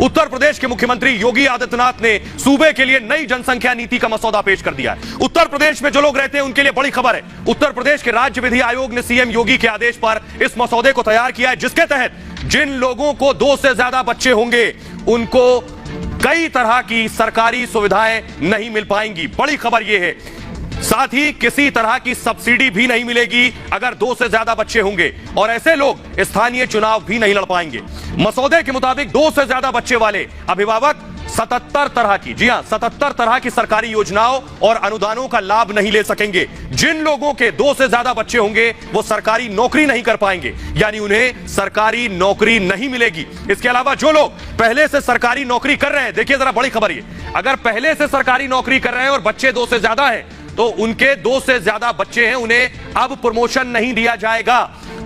उत्तर प्रदेश के मुख्यमंत्री योगी आदित्यनाथ ने सूबे के लिए नई जनसंख्या नीति का मसौदा पेश कर दिया है। उत्तर प्रदेश में जो लोग रहते हैं उनके लिए बड़ी खबर है। उत्तर प्रदेश के राज्य विधि आयोग ने सीएम योगी के आदेश पर इस मसौदे को तैयार किया है, जिसके तहत जिन लोगों को 2 से ज्यादा बच्चे होंगे उनको कई तरह की सरकारी सुविधाएं नहीं मिल पाएंगी। बड़ी खबर यह है, साथ ही किसी तरह की सब्सिडी भी नहीं मिलेगी अगर 2 से ज्यादा बच्चे होंगे, और ऐसे लोग स्थानीय चुनाव भी नहीं लड़ पाएंगे। मसौदे के मुताबिक 2 से ज्यादा बच्चे वाले अभिभावक 77 तरह की, जी हां 77 तरह की सरकारी योजनाओं और अनुदानों का लाभ नहीं ले सकेंगे। जिन लोगों के 2 से ज्यादा बच्चे होंगे वो सरकारी नौकरी नहीं कर पाएंगे, यानी उन्हें सरकारी नौकरी नहीं मिलेगी। इसके अलावा जो लोग पहले से सरकारी नौकरी कर रहे हैं, देखिए जरा बड़ी खबर ये, अगर पहले से सरकारी नौकरी कर रहे हैं और बच्चे 2 से ज्यादा हैं तो उनके 2 से ज्यादा बच्चे हैं, उन्हें अब प्रमोशन नहीं दिया जाएगा।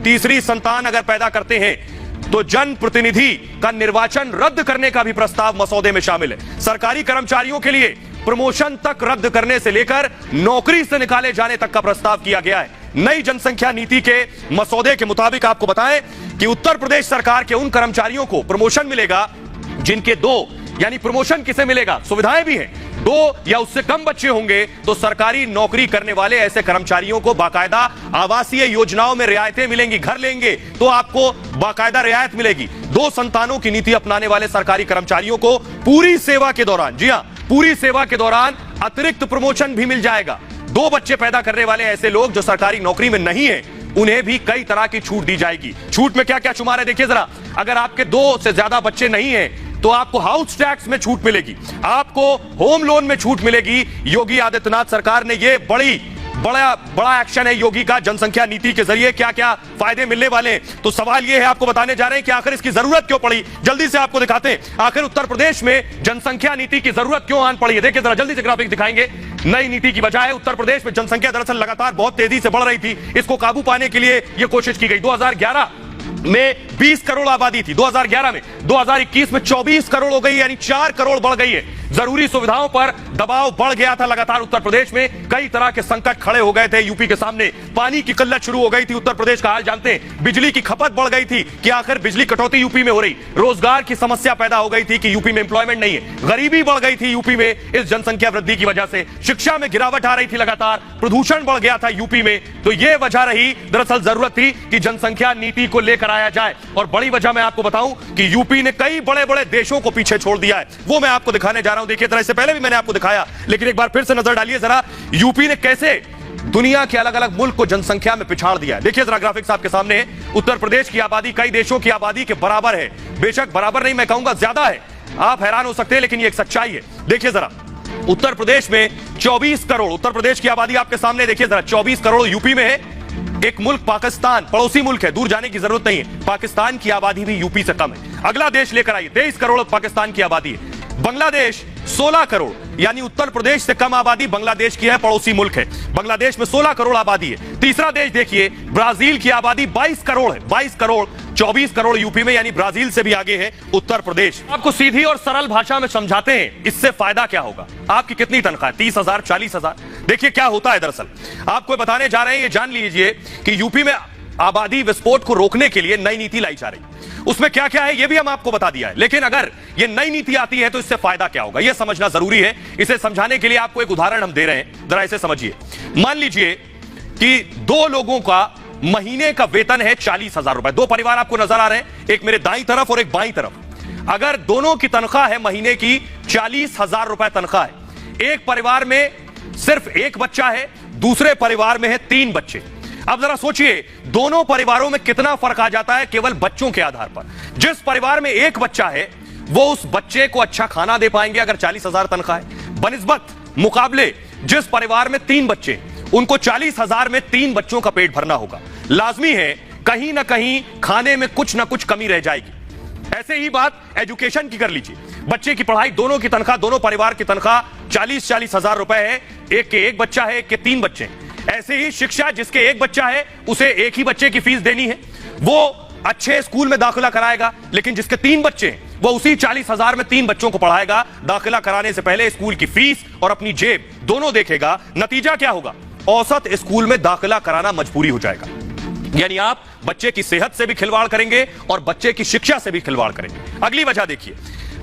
तीसरी संतान अगर पैदा करते हैं तो जनप्रतिनिधि का निर्वाचन रद्द करने का भी प्रस्ताव मसौदे में शामिल है। सरकारी कर्मचारियों के लिए प्रमोशन तक रद्द करने से लेकर नौकरी से निकाले जाने तक का प्रस्ताव किया गया है। नई जनसंख्या नीति के मसौदे के मुताबिक आपको बताएं कि उत्तर प्रदेश सरकार के उन कर्मचारियों को प्रमोशन मिलेगा जिनके 2, यानी प्रमोशन किसे मिलेगा, सुविधाएं भी हैं, 2 या उससे कम बच्चे होंगे तो सरकारी नौकरी करने वाले ऐसे कर्मचारियों को बाकायदा आवासीय योजनाओं में रियायतें मिलेंगी। घर लेंगे तो आपको बाकायदा रियायत मिलेगी। 2 संतानों की नीति अपनाने वाले सरकारी कर्मचारियों को पूरी सेवा के दौरान, जी हां पूरी सेवा के दौरान अतिरिक्त प्रमोशन भी मिल जाएगा। 2 बच्चे पैदा करने वाले ऐसे लोग जो सरकारी नौकरी में नहीं है उन्हें भी कई तरह की छूट दी जाएगी। छूट में क्या क्या शुमार है देखिए जरा, अगर आपके 2 से ज्यादा बच्चे नहीं है तो आपको हाउस टैक्स में छूट मिलेगी, आपको होम लोन में छूट मिलेगी। योगी आदित्यनाथ सरकार ने ये बड़ा एक्शन है योगी का जनसंख्या नीति के जरिए, क्या क्या फायदे मिलने वाले हैं। तो सवाल ये है, आपको बताने जा रहे हैं कि आखिर इसकी जरूरत क्यों पड़ी। जल्दी से आपको दिखाते हैं आखिर उत्तर प्रदेश में जनसंख्या नीति की जरूरत क्यों आन पड़ी है। देखिए जरा जल्दी से ग्राफिक दिखाएंगे। नई नीति की वजह है उत्तर प्रदेश में जनसंख्या दरअसल लगातार बहुत तेजी से बढ़ रही थी। इसको काबू पाने के लिए यह कोशिश की गई। 2011 में 20 करोड़ आबादी थी, 2011 में, 2021 में 24 करोड़ हो गई, यानी 4 करोड़ बढ़ गई है। जरूरी सुविधाओं पर दबाव बढ़ गया था लगातार उत्तर प्रदेश में, कई तरह के संकट खड़े हो गए थे यूपी के सामने। पानी की किल्लत शुरू हो गई थी, उत्तर प्रदेश का हाल जानते हैं। बिजली की खपत बढ़ गई थी कि आखिर बिजली कटौती यूपी में हो रही, रोजगार की समस्या पैदा हो गई थी कि यूपी में एम्प्लॉयमेंट नहीं है, गरीबी बढ़ गई थी यूपी में इस जनसंख्या वृद्धि की वजह से, शिक्षा में गिरावट आ रही थी लगातार, प्रदूषण बढ़ गया था यूपी में। तो यह वजह रही, दरअसल जरूरत थी कि जनसंख्या नीति को लेकर आया जाए। और बड़ी वजह मैं आपको बताऊं कि यूपी ने कई बड़े बड़े देशों को पीछे छोड़ दिया है, वो मैं आपको दिखाने जा रहा हूं। देखिए जरा, इससे पहले भी मैंने आपको दिखाया, लेकिन एक बार फिर से नजर डालिए जरा, यूपी ने कैसे दुनिया के अलग अलग मुल्क को जनसंख्या में पिछाड़ दिया है। देखिए जरा ग्राफिक्स आपके सामने है। उत्तर प्रदेश की आबादी कई देशों की आबादी के बराबर है, बेशक बराबर नहीं, मैं कहूंगा ज्यादा है। आप हैरान हो सकते हैं लेकिन ये एक सच्चाई है। देखिए जरा, उत्तर प्रदेश में 24 करोड़, उत्तर प्रदेश की आबादी आपके सामने देखिए जरा, 24 करोड़ यूपी में है। एक मुल्क पाकिस्तान, पड़ोसी मुल्क है, दूर जाने की जरूरत नहीं है, पाकिस्तान की आबादी भी यूपी से कम है। अगला देश लेकर आइए, 23 करोड़ पाकिस्तान की आबादी है। बांग्लादेश 16 करोड़, यानी उत्तर प्रदेश से कम आबादी बांग्लादेश की है, पड़ोसी मुल्क है। बांग्लादेश में 16 करोड़ आबादी है। तीसरा देश देखिए, ब्राजील की आबादी 22 करोड़ है, 22 करोड़, 24 करोड़ यूपी में, यानी ब्राजील से भी आगे है उत्तर प्रदेश। आपको सीधी और सरल भाषा में समझाते हैं, इससे फायदा क्या होगा। आपकी कितनी तनख्वाह है, 30,000, 40,000। देखिए क्या होता है, दरअसल आपको बताने जा रहे हैं, ये जान लीजिए कि यूपी में आबादी विस्फोट को रोकने के लिए नई नीति लाई जा रही है। उसमें क्या क्या है ये भी हम आपको बता दिया है, लेकिन अगर ये नई नीति आती है तो इससे फायदा क्या होगा यह समझना जरूरी है। इसे समझाने के लिए आपको एक उदाहरण हम दे रहे हैं, जरा इसे समझिए। मान लीजिए कि 2 लोगों का महीने का वेतन है 40,000 रुपए। 2 परिवार आपको नजर आ रहे हैं, एक मेरे दाईं तरफ और एक बाईं तरफ। अगर दोनों की तनख्वाह है महीने की 40,000 रुपए तनख्वाह है, एक परिवार में सिर्फ 1 बच्चा है, दूसरे परिवार में है 3 बच्चे। अब जरा सोचिए दोनों परिवारों में कितना फर्क आ जाता है केवल बच्चों के आधार पर। जिस परिवार में 1 बच्चा है वो उस बच्चे को अच्छा खाना दे पाएंगे अगर 40,000 तनख्वाह है, बनिस्बत मुकाबले जिस परिवार में 3 बच्चे, उनको 40,000 में 3 बच्चों का पेट भरना होगा। लाजमी है कहीं ना कहीं खाने में कुछ ना कुछ कमी रह जाएगी। ऐसे ही बात एजुकेशन की कर लीजिए, बच्चे की पढ़ाई, दोनों की तनख्वाह, दोनों परिवार की तनख्वाह 40-40 हजार रुपए है, एक के 1 बच्चा है, एक के 3 बच्चे हैं। ऐसे ही शिक्षा, जिसके 1 बच्चा है उसे 1 ही बच्चे की फीस देनी है, वो अच्छे स्कूल में दाखिला कराएगा, लेकिन जिसके 3 बच्चे हैं वो उसी 40,000 में 3 बच्चों को पढ़ाएगा। दाखिला कराने से पहले स्कूल की फीस और अपनी जेब दोनों देखेगा। नतीजा क्या होगा, औसत स्कूल में दाखिला कराना मजबूरी हो जाएगा। यानी आप बच्चे की सेहत से भी खिलवाड़ करेंगे और बच्चे की शिक्षा से भी खिलवाड़ करेंगे। अगली वजह देखिए,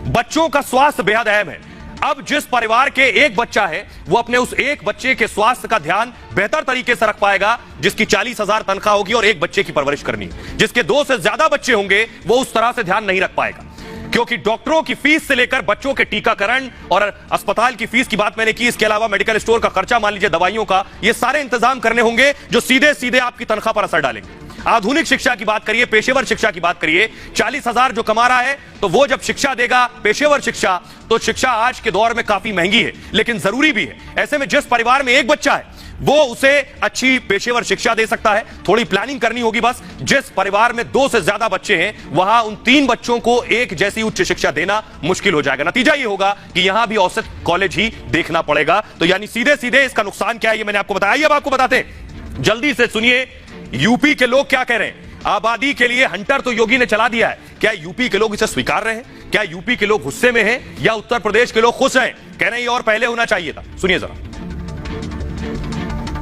बच्चों का स्वास्थ्य बेहद अहम है। अब जिस परिवार के एक बच्चा है वो अपने उस एक बच्चे के स्वास्थ्य का ध्यान बेहतर तरीके से रख पाएगा जिसकी 40,000 तनख्वाह होगी और एक बच्चे की परवरिश करनी है। जिसके 2 से ज्यादा बच्चे होंगे वो उस तरह से ध्यान नहीं रख पाएगा, क्योंकि डॉक्टरों की फीस से लेकर बच्चों के टीकाकरण और अस्पताल की फीस की बात मैंने की, इसके अलावा मेडिकल स्टोर का खर्चा, मान लीजिए दवाइयों का, ये सारे इंतजाम करने होंगे जो सीधे सीधे आपकी तनख्वाह पर असर डालेंगे। आधुनिक शिक्षा की बात करिए, पेशेवर शिक्षा की बात करिए, 40,000 जो कमा रहा है तो वो जब शिक्षा देगा, पेशेवर शिक्षा, तो शिक्षा आज के दौर में काफी महंगी है लेकिन जरूरी भी है। ऐसे में जिस परिवार में एक बच्चा है वो उसे अच्छी पेशेवर शिक्षा दे सकता है। थोड़ी प्लानिंग करनी होगी बस। जिस परिवार में 2 से ज्यादा बच्चे हैं वहां उन 3 बच्चों को एक जैसी उच्च शिक्षा देना मुश्किल हो जाएगा। नतीजा ये होगा कि यहां भी औसत कॉलेज ही देखना पड़ेगा। तो यानी सीधे सीधे इसका नुकसान क्या है ये मैंने आपको बताया। अब आपको बताते हैं, जल्दी से सुनिए यूपी के लोग क्या कह रहे हैं। आबादी के लिए हंटर तो योगी ने चला दिया है, क्या यूपी के लोग इसे स्वीकार रहे हैं? क्या यूपी के लोग गुस्से में हैं या उत्तर प्रदेश के लोग खुश हैं? कह रहे हैं ये और पहले होना चाहिए था। सुनिए जरा।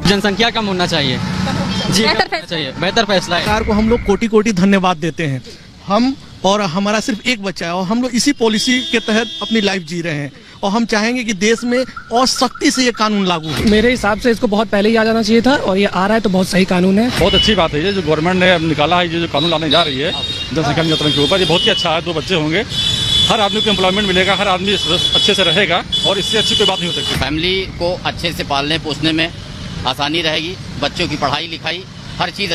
जनसंख्या कम होना चाहिए जी, बेहतर फैसला है। सरकार को हम लोग कोटि कोटि धन्यवाद देते हैं। हम और हमारा सिर्फ एक बच्चा है और हम लोग इसी पॉलिसी के तहत अपनी लाइफ जी रहे हैं और हम चाहेंगे कि देश में और सख्ती से ये कानून लागू हो। मेरे हिसाब से इसको बहुत पहले ही आ जाना चाहिए था और ये आ रहा है तो बहुत सही कानून है। बहुत अच्छी बात है ये जो गवर्नमेंट ने निकाला है, ये जो कानून लाने जा रही है जनसंख्या नियंत्रण के ऊपर, ये बहुत ही अच्छा है। 2 बच्चे होंगे, हर आदमी को एम्प्लॉयमेंट मिलेगा, हर आदमी अच्छे से रहेगा और इससे अच्छी कोई बात नहीं हो सकती। फैमिली को अच्छे से पालने पोसने में आसानी रहेगी, बच्चों की पढ़ाई लिखाई हर चीज़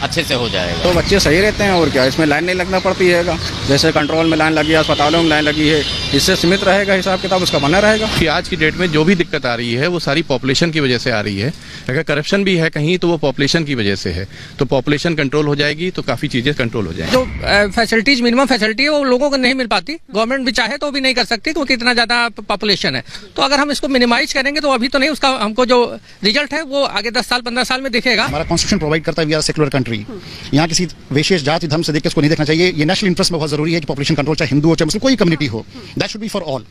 अच्छे से हो जाएगा। तो बच्चे सही रहते हैं और क्या, इसमें लाइन नहीं लगना पड़ती है। जैसे कंट्रोल में लाइन लगी है, अस्पतालों में लाइन लगी है, इससे सीमित रहेगा, हिसाब किताब उसका बना रहेगा। कि आज की डेट में जो भी दिक्कत आ रही है वो सारी पॉपुलेशन की वजह से आ रही है। अगर करप्शन भी है कहीं तो वो पॉपुलेशन की वजह से है। तो पॉपुलेशन कंट्रोल हो जाएगी तो काफ़ी चीज़ें कंट्रोल हो जाएंगी। जो फैसिलिटीज, मिनिमम फैसिलिटी है वो लोगों को नहीं मिल पाती। गवर्नमेंट भी चाहे तो भी नहीं कर सकती क्योंकि इतना ज़्यादा पॉपुलेशन है। तो अगर हम इसको मिनिमाइज करेंगे तो अभी तो नहीं, उसका हमको जो रिजल्ट है वो आगे 10 साल 15 साल में दिखेगा। हमारा कॉन्स्टिट्यूशन प्रोवाइड करता है वी आर सेक्युलर कंट्री। यहाँ किसी विशेष जाति धर्म से देख के इसको नहीं देखना चाहिए। ये नेशनल इंटरेस्ट में बहुत जरूरी है कि पॉपुलेशन कंट्रोल, चाहे हिंदू हो चाहे मुस्लिम, कोई कम्युनिटी हो, that should be for all.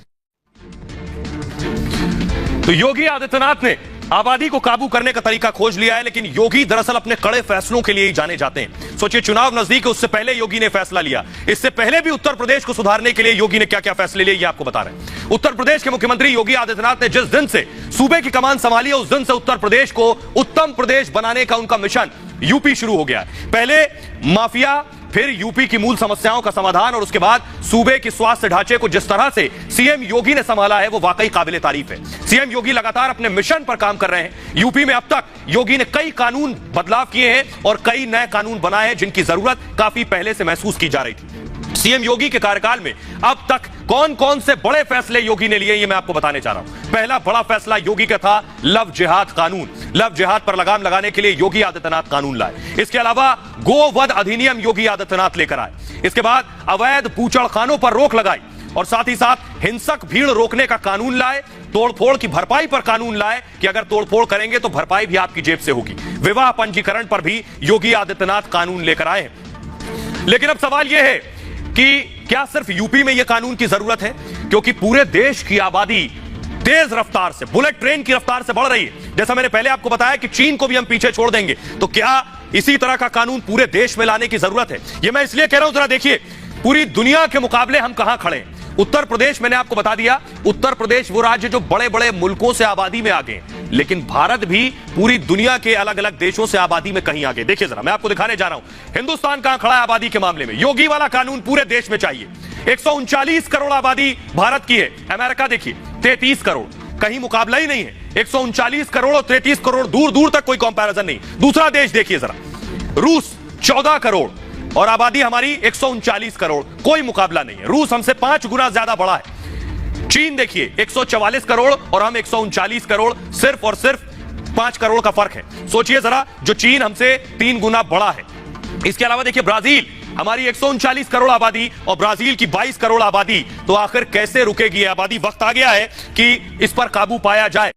तो योगी आदित्यनाथ ने आबादी को काबू करने का तरीका खोज लिया है, लेकिन योगी दरअसल अपने कड़े फैसलों के लिए ही जाने जाते हैं। सोचिए, चुनाव नजदीक है, उससे पहले योगी ने फैसला लिया। इससे पहले भी उत्तर प्रदेश को सुधारने के लिए योगी ने क्या क्या फैसले लिए ये आपको बता रहे हैं। उत्तर प्रदेश के मुख्यमंत्री योगी आदित्यनाथ ने जिस दिन से सूबे की कमान संभाली है उस दिन से उत्तर प्रदेश को उत्तम प्रदेश बनाने का उनका मिशन यूपी शुरू हो गया। पहले माफिया, फिर यूपी की मूल समस्याओं का समाधान और उसके बाद सूबे के स्वास्थ्य ढांचे को जिस तरह से सीएम योगी ने संभाला है वो वाकई काबिले तारीफ है। सीएम योगी लगातार अपने मिशन पर काम कर रहे हैं। यूपी में अब तक योगी ने कई कानून बदलाव किए हैं और कई नए कानून बनाए हैं जिनकी जरूरत काफी पहले से महसूस की जा रही थी। सीएम योगी के कार्यकाल में अब तक कौन कौन से बड़े फैसले योगी ने लिए ये मैं आपको बताने जा रहा हूं। पहला बड़ा फैसला योगी का था लव जिहाद कानून। लव जिहाद पर लगाम लगाने के लिए योगी आदित्यनाथ कानून लाए। इसके अलावा गोवध अधिनियम योगी आदित्यनाथ लेकर आए। इसके बाद अवैध बूचड़खानों पर रोक लगाई और साथ ही साथ हिंसक भीड़ रोकने का कानून लाए। तोड़फोड़ की भरपाई पर कानून लाए कि अगर तोड़फोड़ करेंगे तो भरपाई भी आपकी जेब से होगी। विवाह पंजीकरण पर भी योगी आदित्यनाथ कानून लेकर आए हैं। लेकिन अब सवाल यह है कि क्या सिर्फ यूपी में यह कानून की जरूरत है, क्योंकि पूरे देश की आबादी तेज रफ्तार से, बुलेट ट्रेन की रफ्तार से बढ़ रही है। जैसा मैंने पहले आपको बताया कि चीन को भी हम पीछे छोड़ देंगे, तो क्या इसी तरह का कानून पूरे देश में लाने की जरूरत है? यह मैं इसलिए कह रहा हूं, जरा देखिए पूरी दुनिया के मुकाबले हम कहां खड़े हैं। उत्तर प्रदेश, मैंने आपको बता दिया, उत्तर प्रदेश वो राज्य जो बड़े बड़े मुल्कों से आबादी में आगे, लेकिन भारत भी पूरी दुनिया के अलग अलग देशों से आबादी में कहीं आगे। देखिए जरा, मैं आपको दिखाने जा रहा हूं हिंदुस्तान कहां खड़ा है आबादी के मामले में। योगी वाला कानून पूरे देश में चाहिए। 139 करोड़ आबादी भारत की है। अमेरिका देखिए 33 करोड़, कहीं मुकाबला ही नहीं है। 139 करोड़ और 33 करोड़, दूर दूर तक कोई कंपैरिजन नहीं। दूसरा देश देखिए जरा, रूस 14 करोड़ और आबादी हमारी 139 करोड़, कोई मुकाबला नहीं है। रूस हमसे 5 गुना ज्यादा बड़ा है। चीन देखिए 144 करोड़ और हम 139 करोड़, सिर्फ और सिर्फ 5 करोड़ का फर्क है। सोचिए जरा, जो चीन हमसे 3 गुना बड़ा है। इसके अलावा देखिए ब्राजील, हमारी 139 करोड़ आबादी और ब्राजील की 22 करोड़ आबादी। तो आखिर कैसे रुकेगी आबादी? वक्त आ गया है कि इस पर काबू पाया जाए।